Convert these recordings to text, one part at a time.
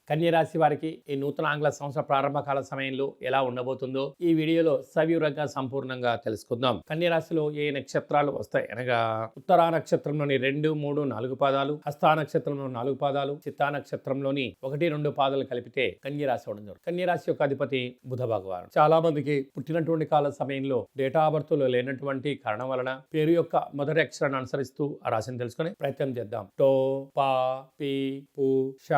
కన్య రాశి వారికి ఈ నూతన ఆంగ్ల సంవత్సర ప్రారంభ కాల సమయంలో ఎలా ఉండబోతుందో ఈ వీడియోలో సవివరంగా సంపూర్ణంగా తెలుసుకుందాం. కన్య రాశిలో ఏ నక్షత్రాలు వస్తాయి అనగా ఉత్తరా నక్షత్రంలోని 2, 3, 4 పాదాలు, హస్తా నక్షత్రంలో 4 పాదాలు, చిత్తా నక్షత్రంలోని 1, 2 పాదాలు కలిపితే కన్య రాశి అవడం జరుగుతుంది. కన్య రాశి యొక్క అధిపతి బుధ భగవానుడు. చాలా మందికి పుట్టినటువంటి కాల సమయంలో డేటా ఆఫ్ బర్త్ లో లేనటువంటి కారణం వలన పేరు యొక్క మొదటి అక్షరాన్ని అనుసరిస్తూ ఆ రాశిని తెలుసుకుని ప్రయత్నం చేద్దాం. టో, పా, పి, పు, ష,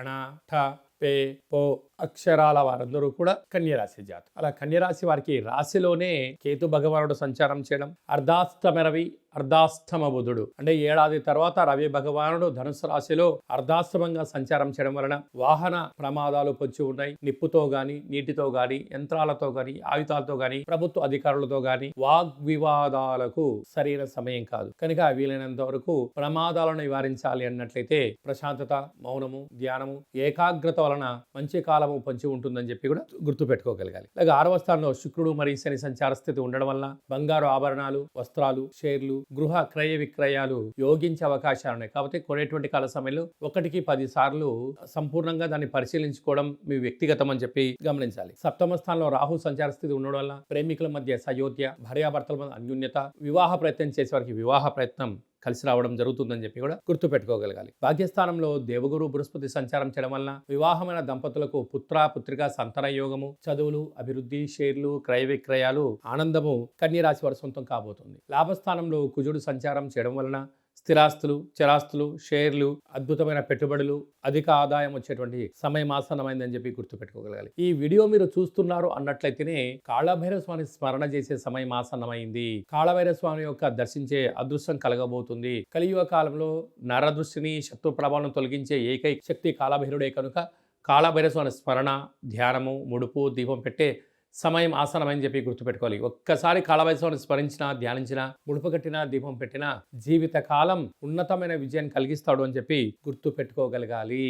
అణ, ఠ, పే, పో అక్షరాల వారందరూ కూడా కన్యరాశి జాతి. అలా కన్యరాశి వారికి రాశిలోనే కేతు భగవానుడు సంచారం చేయడం, అర్ధాష్టమ రవి, అర్ధాష్టమ బుధుడు అంటే ఏడాది తర్వాత రవి భగవానుడు ధనుసు రాశిలో అర్ధాష్టమంగా సంచారం చేయడం వలన వాహన ప్రమాదాలు పొంచి ఉన్నాయి. నిప్పుతో గాని, నీటితో గాని, యంత్రాలతో గాని, ఆయుధాలతో గాని, ప్రభుత్వ అధికారులతో గాని వాగ్వివాదాలకు సరైన సమయం కాదు. కనుక వీలైనంత వరకు ప్రమాదాలను నివారించాలి అన్నట్లయితే ప్రశాంతత, మౌనము, ధ్యానము, ఏకాగ్రత వలన మంచి కాలము పంచి ఉంటుందని చెప్పి కూడా గుర్తు పెట్టుకోగలగాలి. అలాగే 6వ స్థానంలో శుక్రుడు మరియు శని సంచార స్థితి ఉండడం వల్ల బంగారు ఆభరణాలు, వస్త్రాలు, షేర్లు, గృహ క్రయ విక్రయాలు యోగించే అవకాశాలు ఉన్నాయి. కాబట్టి కొనేటువంటి కాల సమయంలో 1కి 10 సార్లు సంపూర్ణంగా దాన్ని పరిశీలించుకోవడం మీ వ్యక్తిగతం అని చెప్పి గమనించాలి. 7వ స్థానంలో రాహు సంచార స్థితి ఉండడం వల్ల ప్రేమికుల మధ్య సయోధ్య, భార్యాభర్తల మధ్య అన్యోన్యత, వివాహ ప్రయత్నం చేసే వారికి వివాహ ప్రయత్నం కలిసి రావడం జరుగుతుందని చెప్పి కూడా గుర్తు పెట్టుకోగలగాలి. భాగ్యస్థానంలో దేవగురు బృహస్పతి సంచారం చేయడం వలన వివాహమైన దంపతులకు పుత్ర పుత్రిక సంతాన యోగము, చదువులు, అభివృద్ధి, షేర్లు, క్రయ విక్రయాలు, ఆనందము కన్య రాశి వారి సొంతం కాబోతుంది. లాభస్థానంలో కుజుడు సంచారం చేయడం వలన స్థిరాస్తులు, చరాస్తులు, షేర్లు, అద్భుతమైన పెట్టుబడులు, అధిక ఆదాయం వచ్చేటువంటి సమయం ఆసన్నమైందని చెప్పి గుర్తుపెట్టుకోగలగాలి. ఈ వీడియో మీరు చూస్తున్నారు అన్నట్లయితేనే కాళభైరవ స్వామి స్మరణ చేసే సమయం ఆసన్నమైంది. కాళభైరవ స్వామి యొక్క దర్శించే అదృష్టం కలగబోతుంది. కలియుగ కాలంలో నరదృష్టిని, శత్రు ప్రభావం తొలగించే ఏకైక శక్తి కాళభైరుడే కనుక కాళభైరవ స్వామి స్మరణ, ధ్యానము, ముడుపు, దీపం పెట్టే సమయం ఆసనమని చెప్పి గుర్తుపెట్టుకోవాలి. ఒక్కసారి కాళభైరవ స్మరించినా, ధ్యానించినా, ముడుపు కట్టినా, దీపం పెట్టినా జీవిత కాలం ఉన్నతమైన విజయాన్ని కలిగిస్తాడు అని చెప్పి గుర్తు పెట్టుకోగలగాలి.